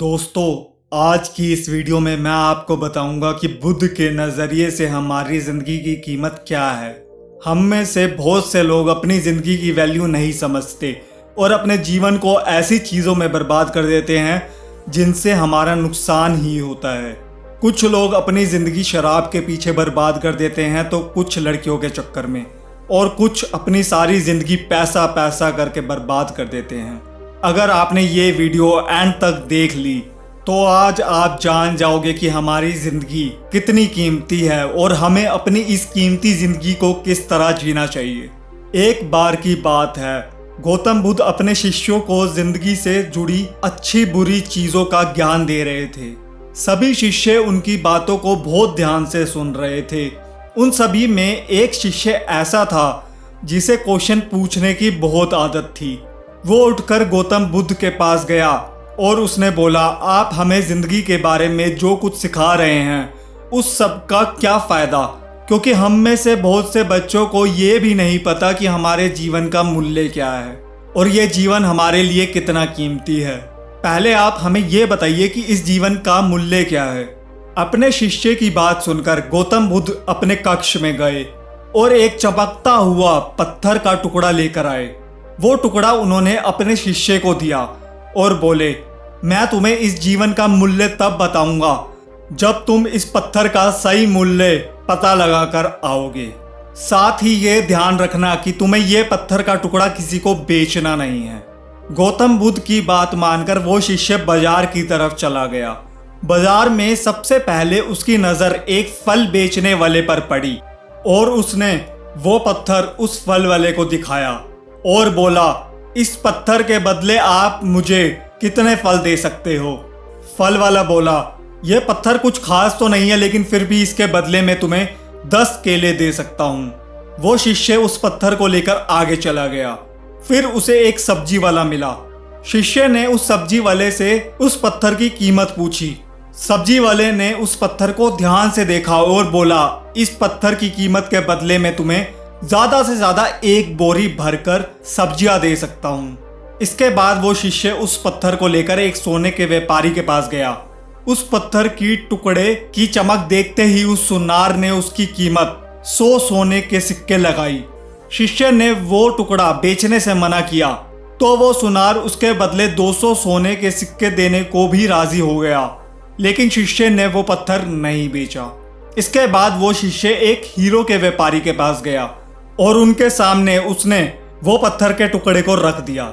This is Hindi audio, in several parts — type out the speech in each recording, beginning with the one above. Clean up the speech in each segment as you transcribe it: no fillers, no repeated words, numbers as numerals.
दोस्तों, आज की इस वीडियो में मैं आपको बताऊंगा कि बुद्ध के नज़रिए से हमारी ज़िंदगी की कीमत क्या है। हम में से बहुत से लोग अपनी ज़िंदगी की वैल्यू नहीं समझते और अपने जीवन को ऐसी चीज़ों में बर्बाद कर देते हैं जिनसे हमारा नुकसान ही होता है। कुछ लोग अपनी ज़िंदगी शराब के पीछे बर्बाद कर देते हैं तो कुछ लड़कियों के चक्कर में, और कुछ अपनी सारी ज़िंदगी पैसा पैसा करके बर्बाद कर देते हैं। अगर आपने ये वीडियो एंड तक देख ली तो आज आप जान जाओगे कि हमारी ज़िंदगी कितनी कीमती है और हमें अपनी इस कीमती ज़िंदगी को किस तरह जीना चाहिए। एक बार की बात है, गौतम बुद्ध अपने शिष्यों को ज़िंदगी से जुड़ी अच्छी बुरी चीज़ों का ज्ञान दे रहे थे। सभी शिष्य उनकी बातों को बहुत ध्यान से सुन रहे थे। उन सभी में एक शिष्य ऐसा था जिसे क्वेश्चन पूछने की बहुत आदत थी। वो उठकर गौतम बुद्ध के पास गया और उसने बोला, आप हमें ज़िंदगी के बारे में जो कुछ सिखा रहे हैं उस सब का क्या फ़ायदा, क्योंकि हम में से बहुत से बच्चों को ये भी नहीं पता कि हमारे जीवन का मूल्य क्या है और ये जीवन हमारे लिए कितना कीमती है। पहले आप हमें ये बताइए कि इस जीवन का मूल्य क्या है। अपने शिष्य की बात सुनकर गौतम बुद्ध अपने कक्ष में गए और एक चमकता हुआ पत्थर का टुकड़ा लेकर आए। वो टुकड़ा उन्होंने अपने शिष्य को दिया और बोले, मैं तुम्हें इस जीवन का मूल्य तब बताऊंगा जब तुम इस पत्थर का सही मूल्य पता लगाकर आओगे। साथ ही ये ध्यान रखना कि तुम्हें ये पत्थर का टुकड़ा किसी को बेचना नहीं है। गौतम बुद्ध की बात मानकर वो शिष्य बाजार की तरफ चला गया। बाजार में सबसे पहले उसकी नज़र एक फल बेचने वाले पर पड़ी और उसने वो पत्थर उस फल वाले को दिखाया और बोला, इस पत्थर के बदले आप मुझे कितने फल दे सकते हो। फल वाला बोला, यह पत्थर कुछ खास तो नहीं है, लेकिन फिर भी इसके बदले में तुम्हें 10 केले दे सकता हूँ। वो शिष्य उस पत्थर को लेकर आगे चला गया। फिर उसे एक सब्जी वाला मिला। शिष्य ने उस सब्जी वाले से उस पत्थर की कीमत पूछी। सब्जी वाले ने उस पत्थर को ध्यान से देखा और बोला, इस पत्थर की कीमत के बदले में तुम्हें ज़्यादा से ज़्यादा 1 बोरी भरकर सब्जियां दे सकता हूँ। इसके बाद वो शिष्य उस पत्थर को लेकर एक सोने के व्यापारी के पास गया। उस पत्थर की टुकड़े की चमक देखते ही उस सुनार ने उसकी कीमत 100 सोने के सिक्के लगाई। शिष्य ने वो टुकड़ा बेचने से मना किया तो वो सुनार उसके बदले 200 सोने के सिक्के देने को भी राजी हो गया, लेकिन शिष्य ने वो पत्थर नहीं बेचा। इसके बाद वो शिष्य एक हीरो के व्यापारी के पास गया और उनके सामने उसने वो पत्थर के टुकड़े को रख दिया।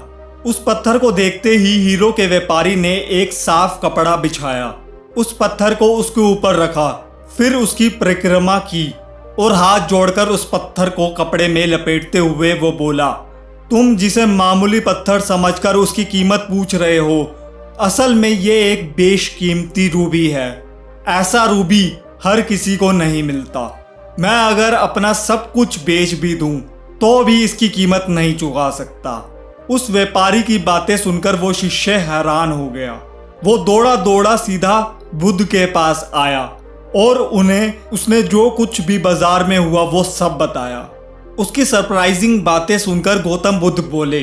उस पत्थर को देखते ही हीरो के व्यापारी ने एक साफ कपड़ा बिछाया, उस पत्थर को उसके ऊपर रखा, फिर उसकी परिक्रमा की और हाथ जोड़कर उस पत्थर को कपड़े में लपेटते हुए वो बोला, तुम जिसे मामूली पत्थर समझकर उसकी कीमत पूछ रहे हो, असल में ये एक बेशकीमती रूबी है। ऐसा रूबी हर किसी को नहीं मिलता। मैं अगर अपना सब कुछ बेच भी दूं तो भी इसकी कीमत नहीं चुका सकता। उस व्यापारी की बातें सुनकर वो शिष्य हैरान हो गया। वो दौड़ा दौड़ा सीधा बुद्ध के पास आया और उसने जो कुछ भी बाजार में हुआ वो सब बताया। उसकी सरप्राइजिंग बातें सुनकर गौतम बुद्ध बोले,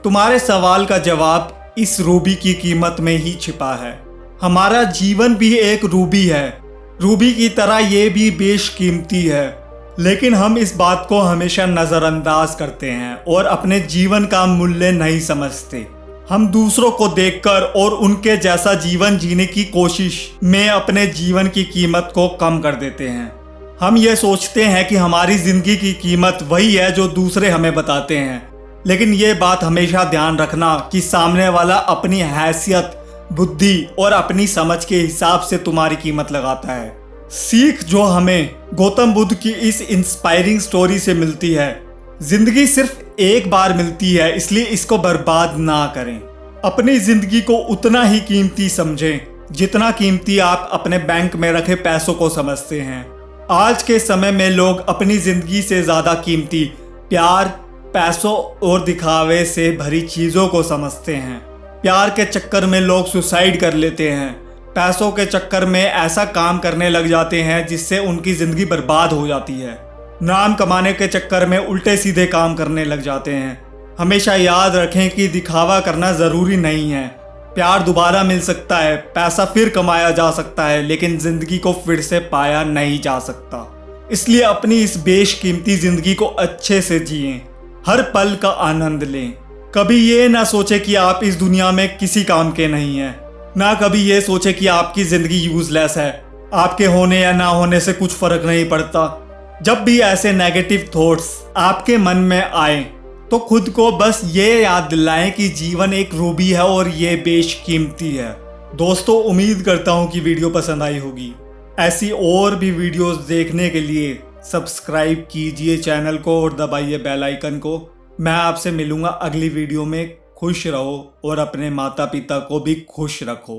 तुम्हारे सवाल का जवाब इस रूबी की कीमत में ही छिपा है। हमारा जीवन भी एक रूबी है, रूबी की तरह ये भी बेशकीमती है, लेकिन हम इस बात को हमेशा नज़रअंदाज करते हैं और अपने जीवन का मूल्य नहीं समझते। हम दूसरों को देखकर और उनके जैसा जीवन जीने की कोशिश में अपने जीवन की कीमत को कम कर देते हैं। हम ये सोचते हैं कि हमारी ज़िंदगी की कीमत वही है जो दूसरे हमें बताते हैं, लेकिन ये बात हमेशा ध्यान रखना कि सामने वाला अपनी हैसियत, बुद्धि और अपनी समझ के हिसाब से तुम्हारी कीमत लगाता है। सीख जो हमें गौतम बुद्ध की इस इंस्पायरिंग स्टोरी से मिलती है, जिंदगी सिर्फ एक बार मिलती है, इसलिए इसको बर्बाद ना करें। अपनी जिंदगी को उतना ही कीमती समझें जितना कीमती आप अपने बैंक में रखे पैसों को समझते हैं। आज के समय में लोग अपनी जिंदगी से ज़्यादा कीमती प्यार, पैसों और दिखावे से भरी चीज़ों को समझते हैं। प्यार के चक्कर में लोग सुसाइड कर लेते हैं, पैसों के चक्कर में ऐसा काम करने लग जाते हैं जिससे उनकी ज़िंदगी बर्बाद हो जाती है। नाम कमाने के चक्कर में उल्टे सीधे काम करने लग जाते हैं। हमेशा याद रखें कि दिखावा करना ज़रूरी नहीं है, प्यार दोबारा मिल सकता है, पैसा फिर कमाया जा सकता है, लेकिन जिंदगी को फिर से पाया नहीं जा सकता। इसलिए अपनी इस बेशकीमती जिंदगी को अच्छे से जिएं, हर पल का आनंद लें। कभी ये ना सोचे कि आप इस दुनिया में किसी काम के नहीं हैं, ना कभी ये सोचे कि आपकी जिंदगी यूजलेस है, आपके होने या ना होने से कुछ फर्क नहीं पड़ता। जब भी ऐसे नेगेटिव थॉट्स आपके मन में आए तो खुद को बस ये याद दिलाएं कि जीवन एक रूबी है और ये बेशकीमती है। दोस्तों, उम्मीद करता हूँ कि वीडियो पसंद आई होगी। ऐसी और भी वीडियोस देखने के लिए सब्सक्राइब कीजिए चैनल को और दबाइए बेल आइकन को। मैं आपसे मिलूंगा अगली वीडियो में। खुश रहो और अपने माता पिता को भी खुश रखो।